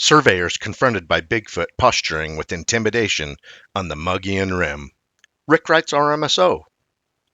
Surveyors confronted by Bigfoot posturing with intimidation on the Mogollon Rim. Rick writes RMSO.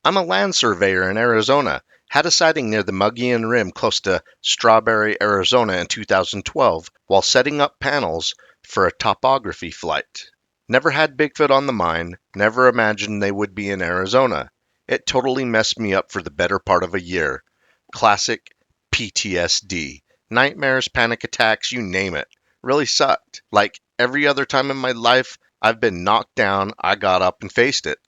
I'm a land surveyor in Arizona. Had a sighting near the Mogollon Rim close to Strawberry, Arizona in 2012 while setting up panels for a topography flight. Never had Bigfoot on the mind, never imagined they would be in Arizona. It totally messed me up for the better part of a year. Classic PTSD. Nightmares, panic attacks, you name it. Really sucked. Like every other time in my life I've been knocked down, I got up and faced it.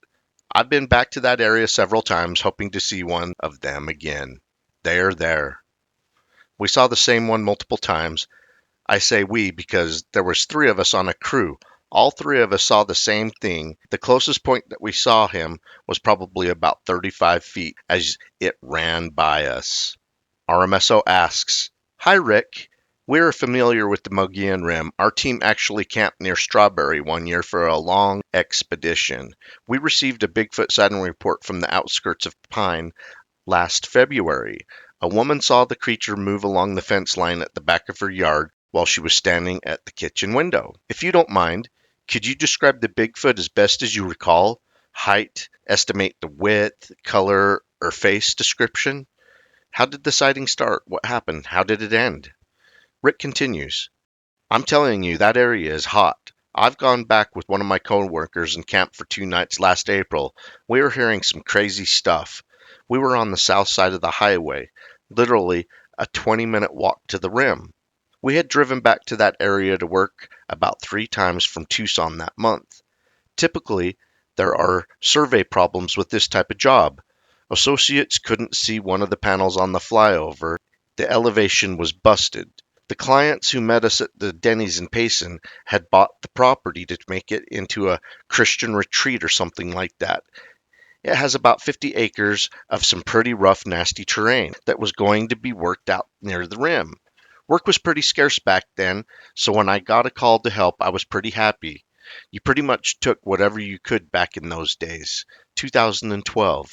I've been back to that area several times hoping to see one of them again. They're there. We saw the same one multiple times. I say we because there was three of us on a crew. All three of us saw the same thing. The closest point that we saw him was probably about 35 feet as it ran by us. RMSO asks, Hi Rick, we're familiar with the Mogollon Rim. Our team actually camped near Strawberry one year for a long expedition. We received a Bigfoot sighting report from the outskirts of Pine last February. A woman saw the creature move along the fence line at the back of her yard while she was standing at the kitchen window. If you don't mind, could you describe the Bigfoot as best as you recall? Height, estimate the width, color, or face description? How did the sighting start? What happened? How did it end? Rick continues, I'm telling you, that area is hot. I've gone back with one of my coworkers and camped for 2 nights last April. We were hearing some crazy stuff. We were on the south side of the highway, literally a 20-minute walk to the rim. We had driven back to that area to work about 3 times from Tucson that month. Typically, there are survey problems with this type of job. Associates couldn't see one of the panels on the flyover. The elevation was busted. The clients who met us at the Denny's in Payson had bought the property to make it into a Christian retreat or something like that. It has about 50 acres of some pretty rough, nasty terrain that was going to be worked out near the rim. Work was pretty scarce back then, so when I got a call to help, I was pretty happy. You pretty much took whatever you could back in those days. 2012.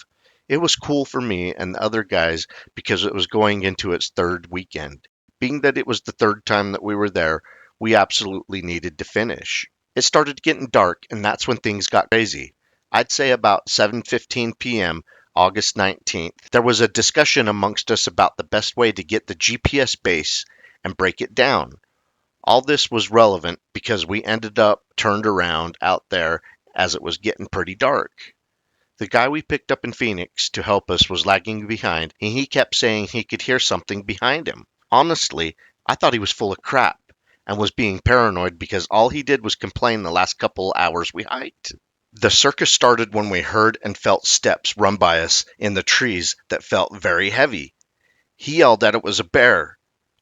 It was cool for me and the other guys because it was going into its third weekend. Being that it was the third time that we were there, we absolutely needed to finish. It started getting dark, and that's when things got crazy. I'd say about 7:15 p.m., August 19th, there was a discussion amongst us about the best way to get the GPS base and break it down. All this was relevant because we ended up turned around out there as it was getting pretty dark. The guy we picked up in Phoenix to help us was lagging behind, and he kept saying he could hear something behind him. Honestly, I thought he was full of crap and was being paranoid because all he did was complain the last couple hours we hiked. The circus started when we heard and felt steps run by us in the trees that felt very heavy. He yelled that it was a bear.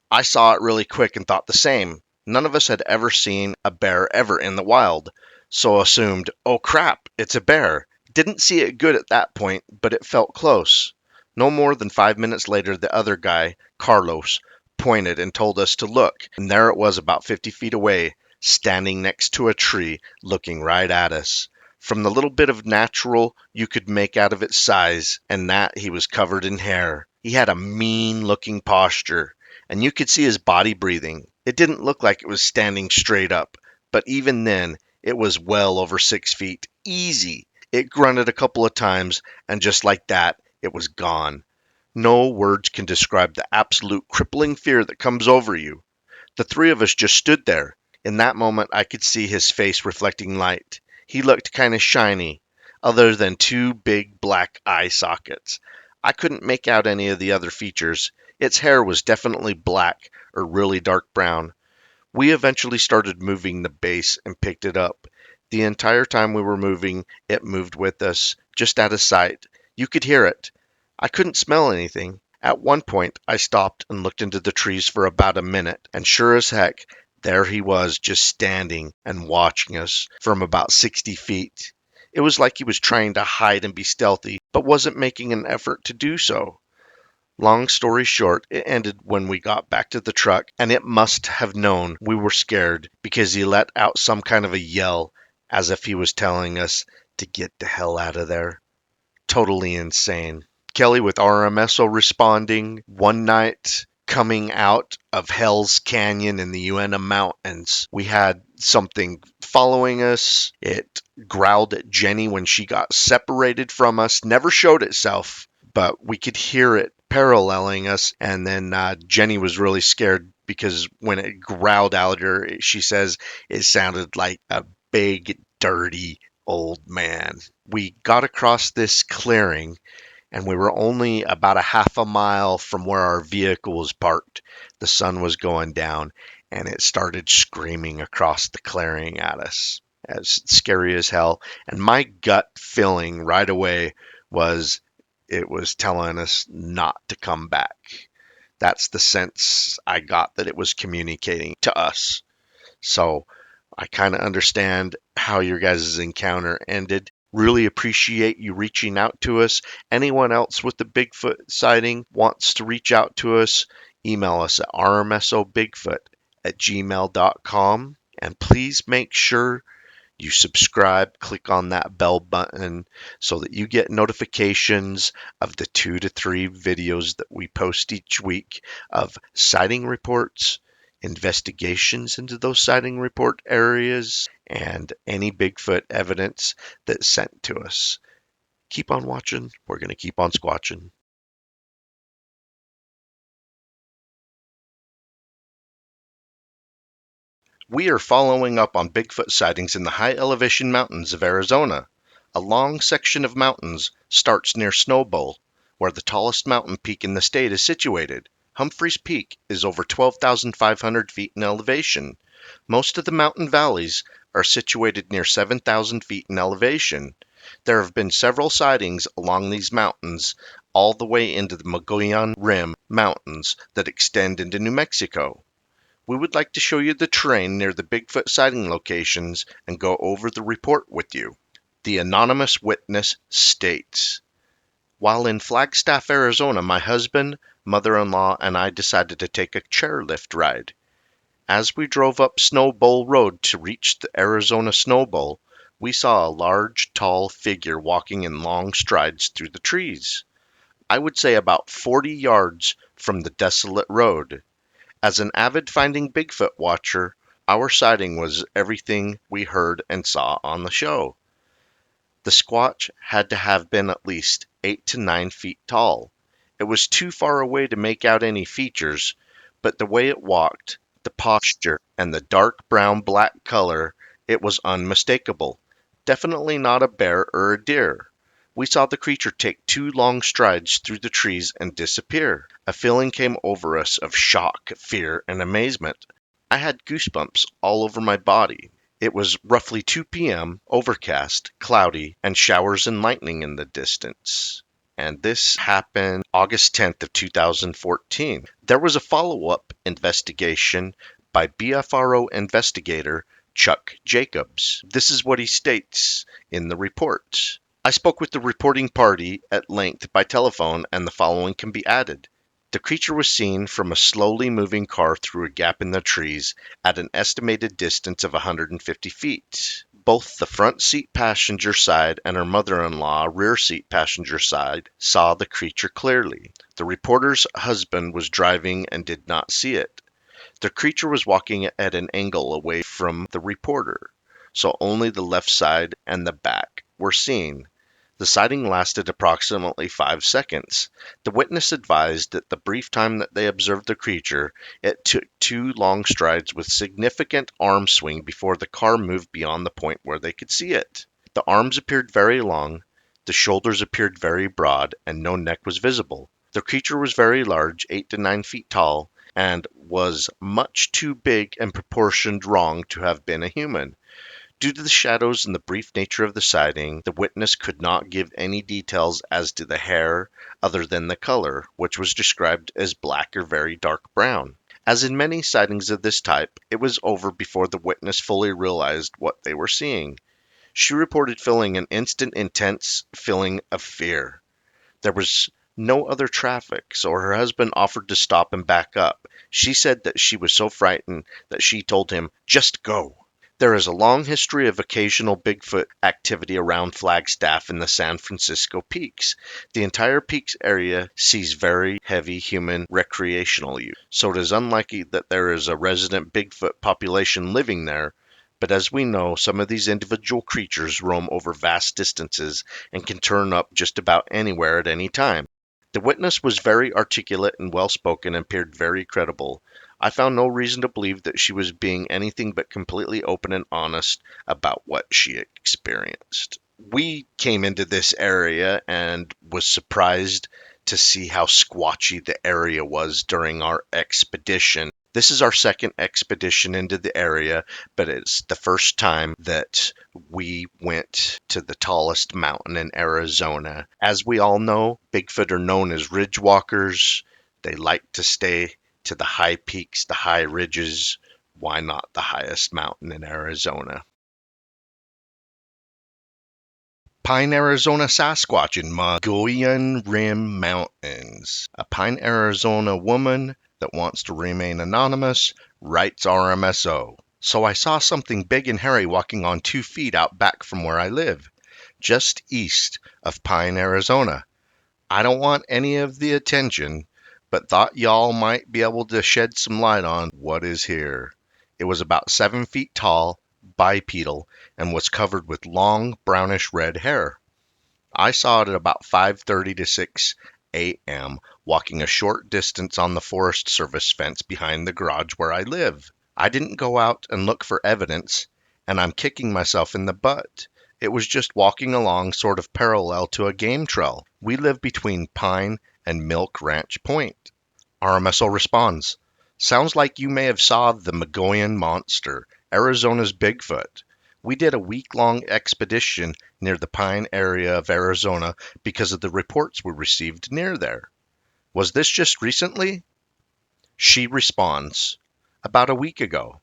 I saw it really quick and thought the same. None of us had ever seen a bear ever in the wild, so assumed, oh crap, it's a bear. Didn't see it good at that point, but it felt close. No more than 5 minutes later, the other guy, Carlos, pointed and told us to look, and there it was about 50 feet away, standing next to a tree, looking right at us. From the little bit of natural you could make out of its size, and that he was covered in hair. He had a mean-looking posture, and you could see his body breathing. It didn't look like it was standing straight up, but even then, it was well over 6 feet. Easy. It grunted a couple of times, and just like that, it was gone. No words can describe the absolute crippling fear that comes over you. The three of us just stood there. In that moment, I could see his face reflecting light. He looked kind of shiny, other than two big black eye sockets. I couldn't make out any of the other features. Its hair was definitely black or really dark brown. We eventually started moving the base and picked it up. The entire time we were moving, it moved with us, just out of sight. You could hear it. I couldn't smell anything. At one point, I stopped and looked into the trees for about a minute, and sure as heck, there he was, just standing and watching us from about 60 feet. It was like he was trying to hide and be stealthy, but wasn't making an effort to do so. Long story short, it ended when we got back to the truck, and it must have known we were scared because he let out some kind of a yell as if he was telling us to get the hell out of there. Totally insane. Kelly with RMSO responding, one night coming out of Hell's Canyon in the Uinta Mountains. We had something following us. It growled at Jenny when she got separated from us, never showed itself, but we could hear it paralleling us. And then Jenny was really scared because when it growled out at her, she says it sounded like a big, dirty old man. We got across this clearing and we were only about a half a mile from where our vehicle was parked. The sun was going down, and it started screaming across the clearing at us. It's scary as hell. And my gut feeling right away was it was telling us not to come back. That's the sense I got that it was communicating to us. So I kind of understand how your guys' encounter ended. Really appreciate you reaching out to us. Anyone else with the Bigfoot sighting wants to reach out to us, email us at rmsobigfoot@gmail.com. And please make sure you subscribe, click on that bell button so that you get notifications of the 2 to 3 videos that we post each week of sighting reports, investigations into those sighting report areas, and any Bigfoot evidence that's sent to us. Keep on watching. We're going to keep on squatching. We are following up on Bigfoot sightings in the high elevation mountains of Arizona. A long section of mountains starts near Snowbowl, where the tallest mountain peak in the state is situated. Humphreys Peak is over 12,500 feet in elevation. Most of the mountain valleys are situated near 7,000 feet in elevation. There have been several sightings along these mountains all the way into the Mogollon Rim Mountains that extend into New Mexico. We would like to show you the terrain near the Bigfoot sighting locations and go over the report with you. The anonymous witness states, while in Flagstaff, Arizona, my husband, mother-in-law, and I decided to take a chairlift ride. As we drove up Snowbowl Road to reach the Arizona Snowbowl, we saw a large, tall figure walking in long strides through the trees. I would say about 40 yards from the desolate road. As an avid Finding Bigfoot watcher, our sighting was everything we heard and saw on the show. The Squatch had to have been at least 8 to 9 feet tall. It was too far away to make out any features, but the way it walked, the posture, and the dark brown black color, it was unmistakable. Definitely not a bear or a deer. We saw the creature take 2 long strides through the trees and disappear. A feeling came over us of shock, fear, and amazement. I had goosebumps all over my body. It was roughly 2 p.m., overcast, cloudy, and showers and lightning in the distance. And this happened August 10th of 2014. There was a follow-up investigation by BFRO investigator Chuck Jacobs. This is what he states in the report. I spoke with the reporting party at length by telephone, and the following can be added. The creature was seen from a slowly moving car through a gap in the trees at an estimated distance of 150 feet. Both the front seat passenger side and her mother-in-law rear seat passenger side saw the creature clearly. The reporter's husband was driving and did not see it. The creature was walking at an angle away from the reporter, so only the left side and the back were seen. The sighting lasted approximately 5 seconds. The witness advised that the brief time that they observed the creature, it took 2 long strides with significant arm swing before the car moved beyond the point where they could see it. The arms appeared very long, the shoulders appeared very broad, and no neck was visible. The creature was very large, 8 to 9 feet tall, and was much too big and proportioned wrong to have been a human. Due to the shadows and the brief nature of the sighting, the witness could not give any details as to the hair other than the color, which was described as black or very dark brown. As in many sightings of this type, it was over before the witness fully realized what they were seeing. She reported feeling an instant intense feeling of fear. There was no other traffic, so her husband offered to stop and back up. She said that she was so frightened that she told him, "Just go." There is a long history of occasional Bigfoot activity around Flagstaff in the San Francisco Peaks. The entire Peaks area sees very heavy human recreational use, so it is unlikely that there is a resident Bigfoot population living there. But as we know, some of these individual creatures roam over vast distances and can turn up just about anywhere at any time. The witness was very articulate and well spoken and appeared very credible. I found no reason to believe that she was being anything but completely open and honest about what she experienced. We came into this area and was surprised to see how squatchy the area was during our expedition. This is our second expedition into the area, but it's the first time that we went to the tallest mountain in Arizona. As we all know, Bigfoot are known as ridge walkers. They like to stay to the high peaks, the high ridges. Why not the highest mountain in Arizona? Pine, Arizona Sasquatch in Mogollon Rim Mountains. A Pine, Arizona woman that wants to remain anonymous writes RMSO. So I saw something big and hairy walking on 2 feet out back from where I live, just east of Pine, Arizona. I don't want any of the attention, but thought y'all might be able to shed some light on what is here. It was about 7 feet tall, bipedal, and was covered with long brownish red hair. I saw it at about 5:30 to 6 a.m., walking a short distance on the Forest Service fence behind the garage where I live. I didn't go out and look for evidence, and I'm kicking myself in the butt. It was just walking along sort of parallel to a game trail. We live between Pine and Milk Ranch Point. RMSO responds, sounds like you may have saw the Mogollon monster, Arizona's Bigfoot. We did a week-long expedition near the Pine area of Arizona because of the reports we received near there. Was this just recently? She responds, about a week ago.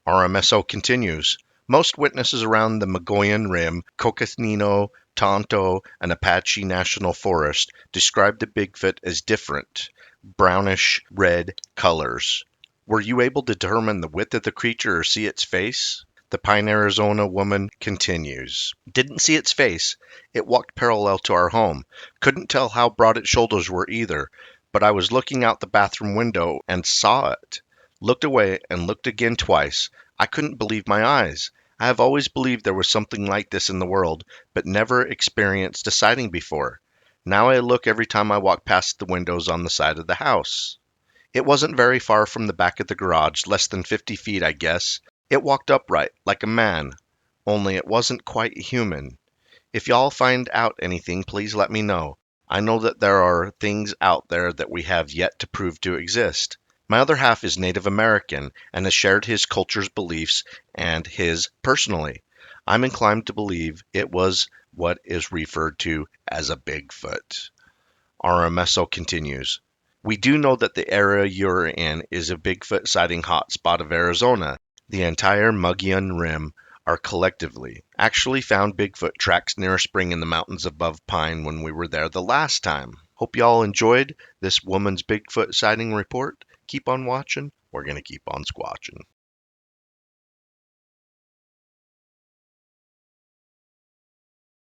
RMSO continues, most witnesses around the Mogollon Rim, Coconino, Tonto, and Apache National Forest describe the Bigfoot as different, brownish red colors. Were you able to determine the width of the creature or see its face? The Pine, Arizona woman continues. Didn't see its face. It walked parallel to our home. Couldn't tell how broad its shoulders were either, but I was looking out the bathroom window and saw it. Looked away and looked again twice. I couldn't believe my eyes. I have always believed there was something like this in the world, but never experienced a sighting before. Now I look every time I walk past the windows on the side of the house. It wasn't very far from the back of the garage, less than 50 feet, I guess. It walked upright, like a man, only it wasn't quite human. If y'all find out anything, please let me know. I know that there are things out there that we have yet to prove to exist. My other half is Native American and has shared his culture's beliefs and his personally. I'm inclined to believe it was what is referred to as a Bigfoot. RMSO continues. We do know that the area you're in is a Bigfoot sighting hotspot of Arizona. The entire Mogollon Rim are collectively actually found Bigfoot tracks near a spring in the mountains above Pine when we were there the last time. Hope y'all enjoyed this woman's Bigfoot sighting report. Keep on watching. We're going to keep on squatching.